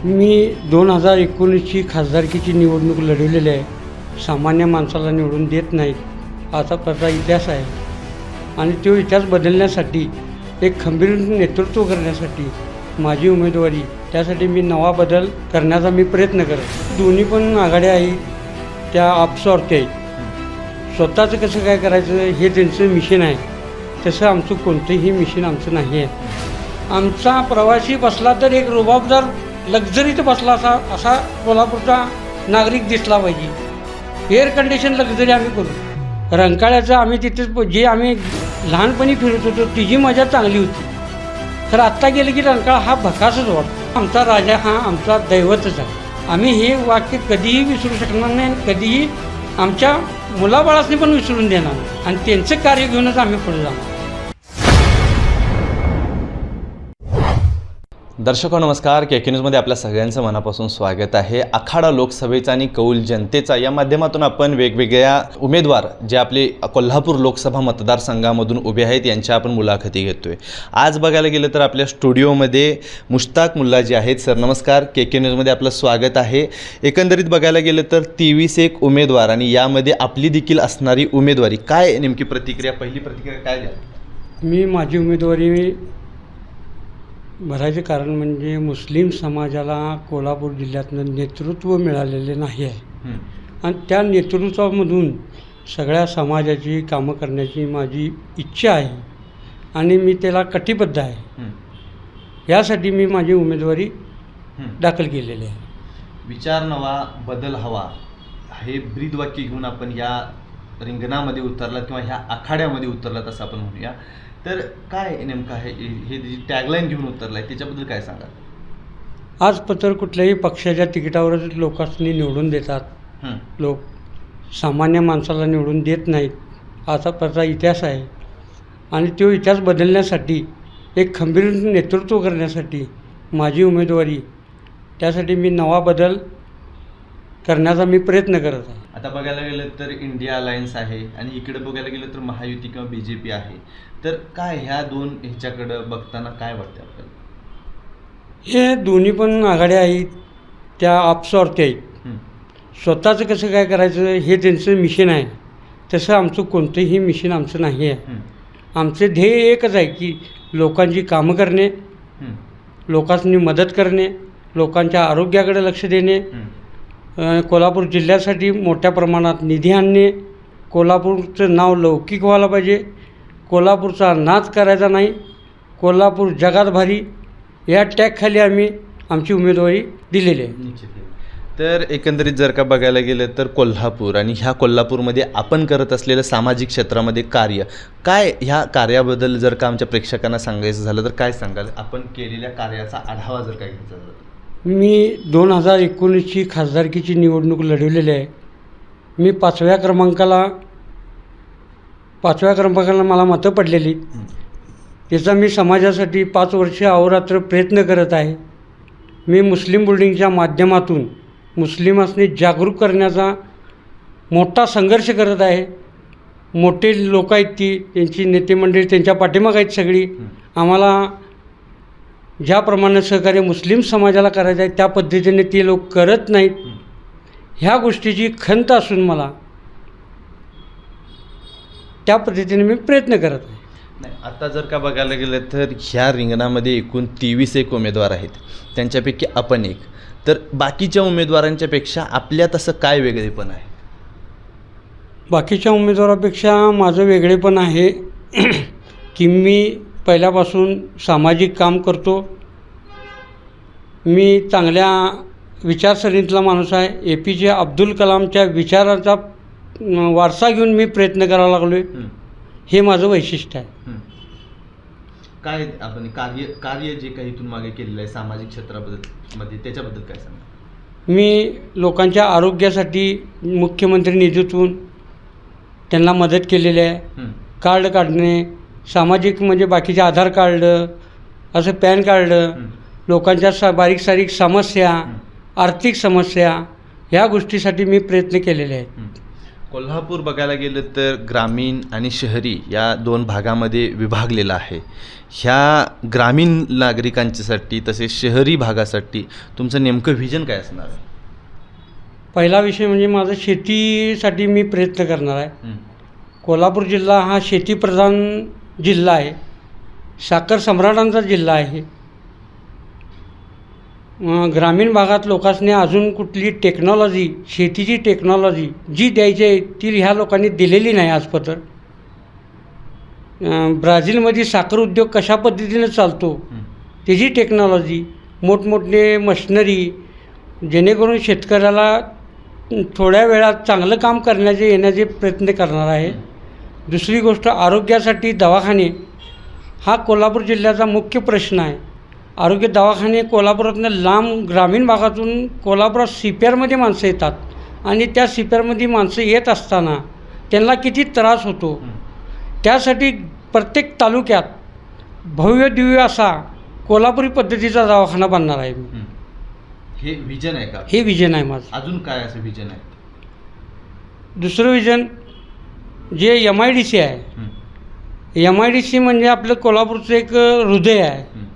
मी 2019ची खासदारकीची निवडणूक लढवलेली आहे. सामान्य माणसाला निवडून देत नाहीत असा त्याचा इतिहास आहे आणि तो इतिहास बदलण्यासाठी एक खंबीर नेतृत्व करण्यासाठी माझी उमेदवारी, त्यासाठी मी नवा बदल करण्याचा मी प्रयत्न करतो. दोन्ही पण आघाड्या आहेत त्या आपस्वार्थी आहेत. स्वतःचं कसं काय करायचं हे त्यांचं मिशन आहे, तसं आमचं कोणतंही मिशन आमचं नाही आहे. आमचा प्रवासी बसला तर एक रुबाबदार लक्झरीत बसला असा कोल्हापूरचा नागरिक दिसला पाहिजे. एअर कंडिशन लक्झरी आम्ही करू. रंकाळ्याचं आम्ही तिथेच जे आम्ही लहानपणी फिरत होतो तिची मजा चांगली होती. तर आत्ता गेलं की रंकाळा हा भकासच वाटतो. आमचा राजा हा आमचा दैवतच आहे. आम्ही हे वाक्य कधीही विसरू शकणार नाही, कधीही आमच्या मुलाबाळांनी पण विसरून देणार नाही आणि त्यांचं कार्य घेऊनच आम्ही पुढे जाणार. दर्शको नमस्कार. के न्यूजमध्ये आपल्या सगळ्यांचं मनापासून स्वागत आहे. आखाडा लोकसभेचा आणि कौल जनतेचा या माध्यमातून आपण वेगवेगळ्या उमेदवार जे आपले कोल्हापूर लोकसभा मतदारसंघामधून उभे आहेत यांच्या आपण मुलाखती घेतोय. आज बघायला गेलं तर आपल्या स्टुडिओमध्ये मुश्ताक मुल्ला जे आहेत. सर नमस्कार. के न्यूजमध्ये आपलं स्वागत आहे. एकंदरीत बघायला गेलं तर 23 उमेदवार आणि यामध्ये आपली देखील असणारी उमेदवारी, काय नेमकी प्रतिक्रिया, पहिली प्रतिक्रिया काय द्याल? मी माझी उमेदवारी भरायचं कारण म्हणजे मुस्लिम समाजाला कोल्हापूर जिल्ह्यातनं नेतृत्व मिळालेले नाही आहे आणि त्या नेतृत्वामधून सगळ्या समाजाची कामं करण्याची माझी इच्छा आहे आणि मी त्याला कटिबद्ध आहे. यासाठी मी माझी उमेदवारी दाखल केलेली आहे. विचार नवा, बदल हवा, हे ब्रीदवाक्य घेऊन आपण या रिंगणामध्ये उतरलात किंवा ह्या आखाड्यामध्ये उतरलात असं आपण म्हणूया. तर काय नेमकं आहे हे जी टॅगलाईन घेऊन उतरला आहे त्याच्याबद्दल काय सांगा? आज पत्र कुठल्याही पक्षाच्या तिकिटावरच लोकांनी निवडून देतात. लोक सामान्य माणसाला निवडून देत नाहीत असा त्याचा इतिहास आहे आणि तो इतिहास बदलण्यासाठी एक खंबीर नेतृत्व करण्यासाठी माझी उमेदवारी, त्यासाठी मी नवा बदल करण्याचा मी प्रयत्न करत आहे. आता बघायला गेलं तर इंडिया अलायन्स आहे आणि इकडे बघायला गेलं तर महायुती किंवा BJP आहे. तर काय ह्या दोन ह्याच्याकडं बघताना काय वाटतं आपल्याला? हे दोन्ही पण आघाड्या आहेत त्या आपस्वार्थी आहेत. स्वतःचं कसं काय करायचं हे त्यांचं मिशन आहे, तसं आमचं कोणतंही मिशन आमचं नाही आहे. आमचं ध्येय एकच आहे की लोकांची कामं करणे, लोकांनी मदत करणे, लोकांच्या आरोग्याकडे लक्ष देणे, कोल्हापूर जिल्ह्यासाठी मोठ्या प्रमाणात निधी आणणे, कोल्हापूरचं नाव लौकिक व्हायला पाहिजे, कोल्हापूरचा नाच करायचा नाही, कोल्हापूर जगात भारी, या टॅगखाली आम्ही आमची उमेदवारी दिलेली आहे. निश्चित. तर एकंदरीत जर का बघायला गेलं तर कोल्हापूर आणि ह्या कोल्हापूरमध्ये आपण करत असलेलं सामाजिक क्षेत्रामध्ये कार्य काय, ह्या कार्याबद्दल जर का आमच्या प्रेक्षकांना सांगायचं झालं तर काय सांगाल? आपण केलेल्या कार्याचा आढावा जर काय घ्यायचा झाला? मी 2019ची खासदारकीची निवडणूक लढवलेली आहे. मी पाचव्या क्रमांकाला मला मतं पडलेली. त्याचा मी समाजासाठी 5 वर्ष अहोरात्र प्रयत्न करत आहे. मी मुस्लिम बिल्डिंगच्या माध्यमातून मुस्लिमांनी जागरूक करण्याचा मोठा संघर्ष करत आहे. मोठे लोक आहेत त्यांची नेते मंडळी त्यांच्या पाठीमागं आहेत सगळी. आम्हाला ज्याप्रमाणे सहकार्य मुस्लिम समाजाला करायचं आहे त्या पद्धतीने ते लोक करत नाहीत. ह्या गोष्टीची खंत असून मला त्या पद्धतीने मी प्रयत्न करत आहे. नाही, आता जर का बघायला गेलं तर ह्या रिंगणामध्ये एकूण 23 उमेदवार आहेत, त्यांच्यापैकी आपण एक. तर बाकीच्या उमेदवारांच्यापेक्षा आपल्या तसं काय वेगळेपण आहे? बाकीच्या उमेदवारापेक्षा माझं वेगळेपण आहे की मी पहिल्यापासून सामाजिक काम करतो. मी चांगल्या विचारसरणीतला माणूस आहे. APJ अब्दुल कलामच्या विचाराचा वारसा घेऊन मी प्रयत्न करायला लागलो आहे. हे माझं वैशिष्ट्य आहे. काय आपण कार्य जे काही इथून मागे केलेलं आहे सामाजिक क्षेत्राबद्दल त्याच्याबद्दल काय सांगा? मी लोकांच्या आरोग्यासाठी मुख्यमंत्री निधीतून त्यांना मदत केलेली आहे. कार्ड काढणे, सामाजिक म्हणजे बाकीचे आधार कार्ड, असं पॅन कार्ड, लोकांच्या बारीक सारीक समस्या, आर्थिक समस्या, ह्या गोष्टीसाठी मी प्रयत्न केलेले आहेत. कोल्हापूर बघायला गेलं तर ग्रामीण आणि शहरी या दोन भागामध्ये विभागलेलं आहे. ह्या ग्रामीण नागरिकांच्यासाठी तसेच शहरी भागासाठी तुमचं नेमकं व्हिजन काय असणार आहे? पहिला विषय म्हणजे माझं शेतीसाठी मी प्रयत्न करणार आहे. कोल्हापूर जिल्हा हा शेतीप्रधान जिल्हा आहे, साखर सम्राटांचा जिल्हा आहे. ग्रामीण भागात लोकांनी अजून कुठली टेक्नॉलॉजी, शेतीची टेक्नॉलॉजी जी द्यायची आहे ती ह्या लोकांनी दिलेली नाही आजपत्र. ब्राझीलमध्ये साखर उद्योग कशा पद्धतीने चालतो त्याची टेक्नॉलॉजी, मोठमोठे मशनरी, जेणेकरून शेतकऱ्याला थोड्या वेळात चांगलं काम येण्याचे प्रयत्न करणार आहे. दुसरी गोष्ट, आरोग्यासाठी दवाखाने हा कोल्हापूर जिल्ह्याचा मुख्य प्रश्न आहे. आरोग्य दवाखाने कोल्हापुरातून लांब ग्रामीण भागातून कोल्हापुरात CPRमध्ये माणसं येतात आणि त्या CPRमध्ये माणसं येत असताना त्यांना किती त्रास होतो. त्यासाठी प्रत्येक तालुक्यात भव्य दिव्य असा कोल्हापुरी पद्धतीचा दवाखाना बांधणार आहे मी. हे व्हिजन आहे का? हे विजन आहे माझं. अजून काय असं व्हिजन आहे? दुसरं विजन जे MIDC आहे. MIDC म्हणजे आपलं कोल्हापूरचं एक हृदय आहे.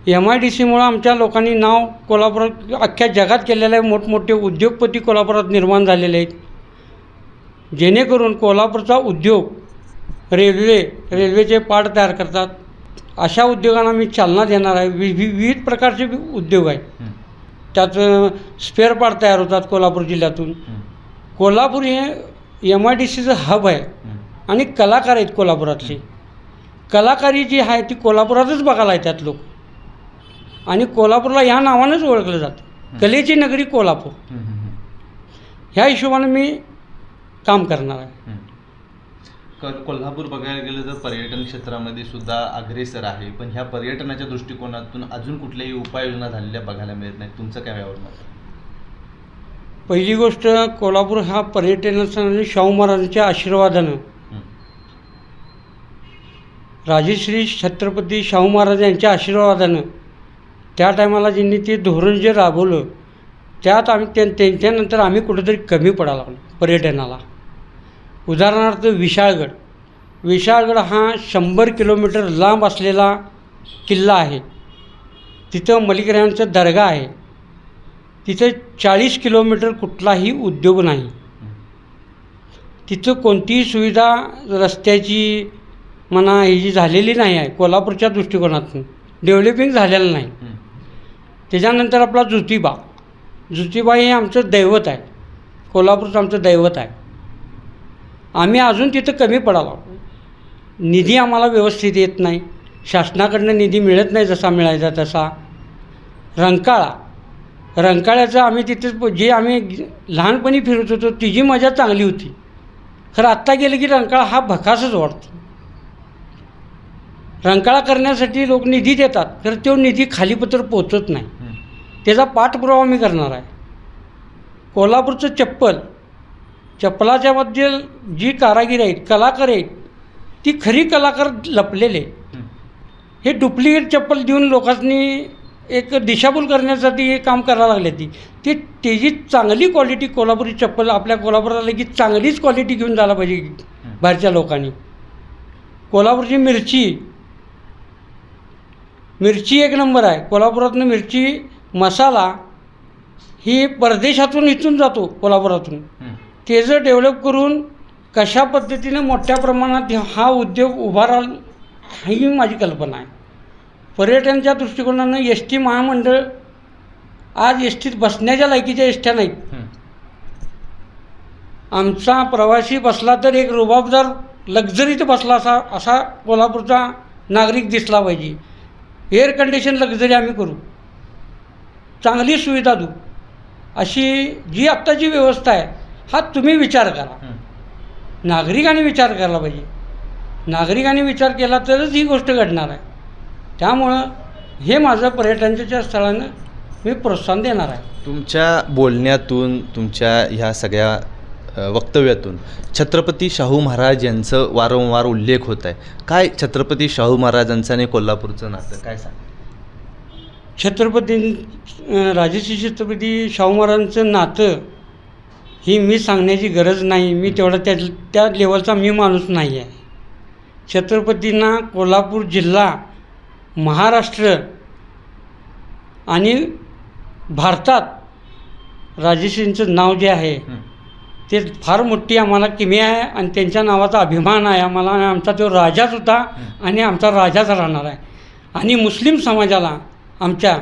MIDCमुळं आमच्या लोकांनी नाव कोल्हापुरात अख्ख्या जगात केलेलं आहे. मोठमोठे उद्योगपती कोल्हापुरात निर्माण झालेले आहेत. जेणेकरून कोल्हापूरचा उद्योग, रेल्वेचे पार्ट तयार करतात, अशा उद्योगांना मी चालना देणार आहे. विविध प्रकारचे उद्योग आहेत. त्यात स्पेअर पार्ट तयार होतात कोल्हापूर जिल्ह्यातून. कोल्हापूर हे MIDCचं हब आहे आणि कलाकार आहेत कोल्हापुरातले. कलाकारी जी आहे ती कोल्हापुरातच बघायला येतात लोक आणि कोल्हापूरला ह्या नावानंच ओळखलं जातं, कलेची नगरी कोल्हापूर. ह्या हिशोबानं मी काम करणार आहे. कोल्हापूर बघायला गेलं तर पर्यटन क्षेत्रामध्ये सुद्धा अग्रेसर आहे, पण ह्या पर्यटनाच्या दृष्टिकोनातून अजून कुठल्याही उपाययोजना झालेल्या बघायला मिळत नाही. तुमचं काय यावर मत? पहिली गोष्ट, कोल्हापूर हा पर्यटनाचा शाहू महाराजांच्या आशीर्वादानं, राजश्री छत्रपती शाहू महाराज यांच्या आशीर्वादानं त्या टायमाला ज्यांनी ते धोरण जे राबवलं त्यात त्यांच्यानंतर आम्ही कुठेतरी कमी पडायला लागलो पर्यटनाला. उदाहरणार्थ विशाळगड हा 100 किलोमीटर लांब असलेला किल्ला आहे. तिथं मलिकरायांचा दर्गा आहे. तिथं 40 किलोमीटर कुठलाही उद्योग नाही. तिथं कोणतीही सुविधा रस्त्याची म्हणा ही जी झालेली नाही आहे, कोल्हापूरच्या दृष्टिकोनातून डेव्हलपिंग झालेलं नाही. त्याच्यानंतर आपला ज्योतिबा हे आमचं दैवत आहे, कोल्हापूरचं आमचं दैवत आहे. आम्ही अजून तिथं कमी पडालो. निधी आम्हाला व्यवस्थित येत नाही, शासनाकडनं निधी मिळत नाही जसा मिळायचा तसा. रंकाळ्याचं आम्ही तिथं जे आम्ही लहानपणी फिरत होतो तिची मजा चांगली होती. खरं आत्ता गेलं की रंकाळा हा भकासच वाटतो. रंकाळा करण्यासाठी लोक निधी देतात, तर तो निधी खालीपत्र पोचत नाही. त्याचा पाठपुरावा मी करणार आहे. कोल्हापूरचं चप्पलाच्याबद्दल जी कारागीर आहेत, कलाकार आहेत, ती खरी कलाकार लपलेले. हे डुप्लिकेट चप्पल देऊन लोकांनी एक दिशाभूल करण्यासाठी हे काम करायला लागले. त्याची चांगली क्वालिटी कोल्हापुरी चप्पल आपल्या कोल्हापुराला की चांगलीच क्वालिटी घेऊन जायला पाहिजे बाहेरच्या लोकांनी. कोल्हापूरची मिरची एक नंबर आहे. कोल्हापुरातून मिरची मसाला ही परदेशातून इथून जातो कोल्हापुरातून. त्याचं डेव्हलप करून कशा पद्धतीनं मोठ्या प्रमाणात हा उद्योग उभा राहील ही माझी कल्पना आहे. पर्यटनाच्या दृष्टिकोनानं ST महामंडळ आज STत बसण्याच्या लायकीच्या एसट्या नाहीत. आमचा प्रवासी बसला तर एक रुबाबदार लक्झरीत बसला असा कोल्हापूरचा नागरिक दिसला पाहिजे. एअर कंडिशन लक्झरी आम्ही करू, चांगली सुविधा देऊ. अशी जी आत्ताची व्यवस्था आहे हा तुम्ही विचार करा. नागरिकांनी विचार करायला पाहिजे. नागरिकांनी विचार केला तरच ही गोष्ट घडणार आहे. त्यामुळं हे माझं पर्यटनाच्या स्थळानं मी प्रोत्साहन देणार आहे. तुमच्या बोलण्यातून, तुमच्या ह्या सगळ्या वक्तव्यातून छत्रपती शाहू महाराज यांचं वारंवार उल्लेख होत आहे. काय छत्रपती शाहू महाराजांचं आणि कोल्हापूरचं नातं काय सांग? राजश्री छत्रपती शाहू महाराजांचं नातं ही मी सांगण्याची गरज नाही. मी तेवढा त्या लेवलचा मी माणूस नाही आहे. छत्रपतींना कोल्हापूर जिल्हा, महाराष्ट्र आणि भारतात राजेश्रींचं नाव जे आहे ते फार मोठी आम्हाला किमी आहे आणि त्यांच्या नावाचा अभिमान आहे आम्हाला. आणि आमचा तो राजाच होता आणि आमचा राजाच राहणार आहे. आणि मुस्लिम समाजाला आमच्या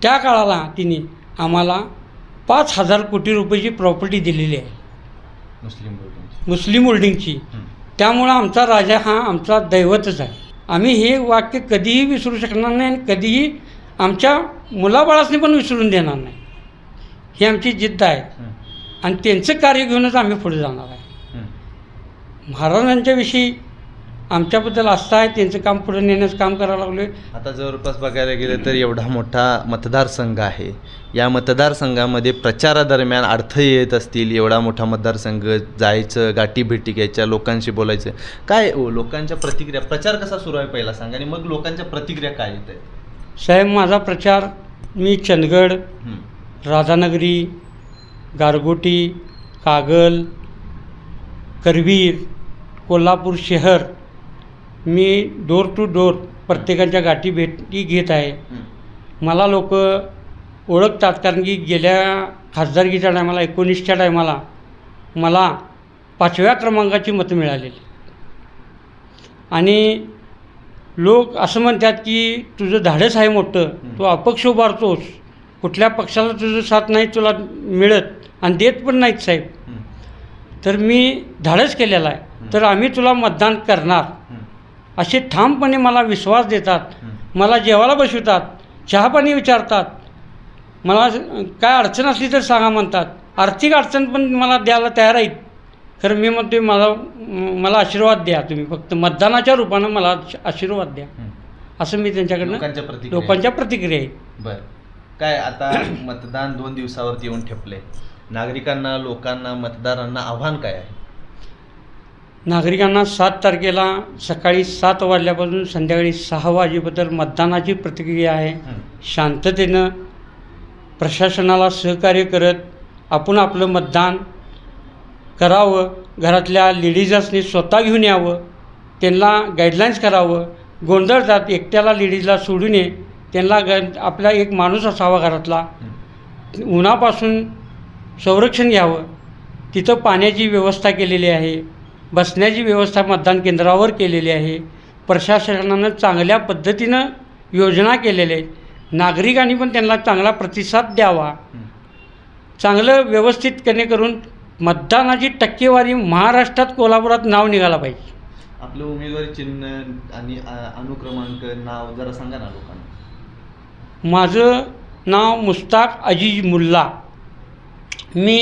त्या काळाला तिने आम्हाला 5,000 कोटी रुपयाची प्रॉपर्टी दिलेली आहे मुस्लिम होल्डिंगची. त्यामुळं आमचा राजा हा आमचा दैवतच आहे. आम्ही हे वाक्य कधीही विसरू शकणार नाही आणि कधीही आमच्या मुलाबाळासनी पण विसरून देणार नाही. ही आमची जिद्द आहे आणि त्यांचं कार्य घेऊनच आम्ही पुढे जाणार आहे. महाराजांच्या विषयी आमच्याबद्दल आस्था आहे. त्यांचं काम पुढे नेण्याचं काम करायला लागलो आहे. आता जवळपास बघायला गेलं तर एवढा मोठा मतदारसंघ आहे. या मतदारसंघामध्ये प्रचारादरम्यान अडथळे येत असतील. एवढा मोठा मतदारसंघ, जायचं, गाठीभेटी घ्यायच्या, लोकांशी बोलायचं. काय लोकांच्या प्रतिक्रिया, प्रचार कसा सुरू आहे पहिला सांगा आणि मग लोकांच्या प्रतिक्रिया काय येत आहेत? साहेब, माझा प्रचार मी चंदगड, राधानगरी, गारगोटी, कागल, करवीर, कोल्हापूर शहर मी डोर टू डोर प्रत्येकाच्या गाठीभेटी घेत आहे. मला लोक ओळखतात कारण की गेल्या खासदारकीच्या टायमाला 19च्या टायमाला मला 5व्या क्रमांकाची मतं मिळालेली. आणि लोक असं म्हणतात की तुझं धाडस आहे मोठं, तू अपक्ष उभारतोस, कुठल्या पक्षाला तुझं साथ नाही तुला मिळत आणि देत पण नाहीत साहेब. तर मी धाडस केलेला आहे, तर आम्ही तुला मतदान करणार असे ठामपणे मला विश्वास देतात. मला जेवायला बसवतात, चहापाणी विचारतात, मला काय अडचण असली तर सांगा म्हणतात. आर्थिक अडचण पण मला द्यायला तयार आहेत. खरं मी म्हणतो मला आशीर्वाद द्या, तुम्ही फक्त मतदानाच्या रूपानं मला आशीर्वाद द्या, असं मी त्यांच्याकडनं लोकांच्या प्रतिक्रिया आहेत. बरं, काय आता मतदान 2 दिवसावरती येऊन ठेपले. नागरिकांना, लोकांना, मतदारांना आव्हान काय आहे? नागरिकांना 7 तारखेला सकाळी 7 वाजल्यापासून संध्याकाळी 6 वाजेपर्यंत मतदानाची प्रतिक्रिया आहे. शांततेनं प्रशासनाला सहकार्य करत आपण आपलं मतदान करावं. घरातल्या लेडीजांनी स्वतः घेऊन यावं, त्यांना गाईडलाईन्स करावं. गोंधळतात, एकट्याला लेडीजला सोडू नये, त्यांना आपला एक माणूस असावा घरातला. उन्हापासून संरक्षण घ्यावं. तिथं पाण्याची व्यवस्था केलेली आहे, बसण्याची व्यवस्था मतदान केंद्रावर केलेली आहे. प्रशासनानं चांगल्या पद्धतीनं योजना केलेल्या आहेत. नागरिकांनी पण त्यांना चांगला प्रतिसाद द्यावा. चांगलं व्यवस्थित करून मतदानाची टक्केवारी महाराष्ट्रात, कोल्हापुरात नाव निघाला पाहिजे. आपलं उमेदवारी चिन्ह आणि अनुक्रमांक नाव जरा सांगा ना लोकांना. माझं नाव मुस्ताक अजीज मुल्ला. मी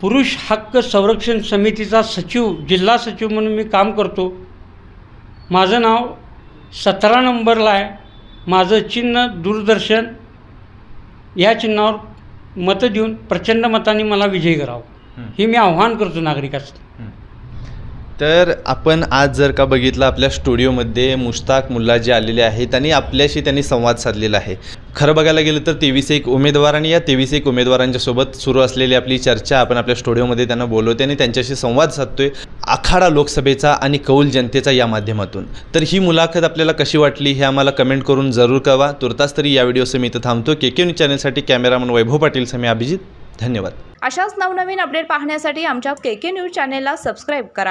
पुरुष हक्क संरक्षण समितीचा सचिव, जिल्हा सचिव म्हणून मी काम करतो. माझं नाव 17 नंबरला आहे. माझं चिन्ह दूरदर्शन. या चिन्हावर मतं देऊन प्रचंड मतांनी मला विजयी करावं, हे मी आव्हान करतो नागरिकांचं. तर आपण आज जर का बघितलं, आपल्या स्टुडिओमध्ये मुश्ताक मुल्ला जे आलेले आहेत आणि आपल्याशी त्यांनी संवाद साधलेला आहे. खरं बघायला गेलं तर 23 उमेदवार आणि या 23 उमेदवारांच्या सोबत सुरू असलेली आपली चर्चा आपण आपल्या स्टुडिओमध्ये त्यांना बोलवते आणि त्यांच्याशी संवाद साधतोय आखाडा लोकसभेचा आणि कौल जनतेचा या माध्यमातून. तर ही मुलाखत आपल्याला कशी वाटली हे आम्हाला कमेंट करून जरूर कळवा. तुर्तास तरी या व्हिडिओचं मी इथं थांबतो. KK न्यूज चॅनलसाठी कॅमेरामन वैभव पाटील, मी अभिजित. धन्यवाद. अशाच नवनवीन अपडेट पाहण्यासाठी आमच्या KK न्यूज चॅनेलला सबस्क्राईब करा.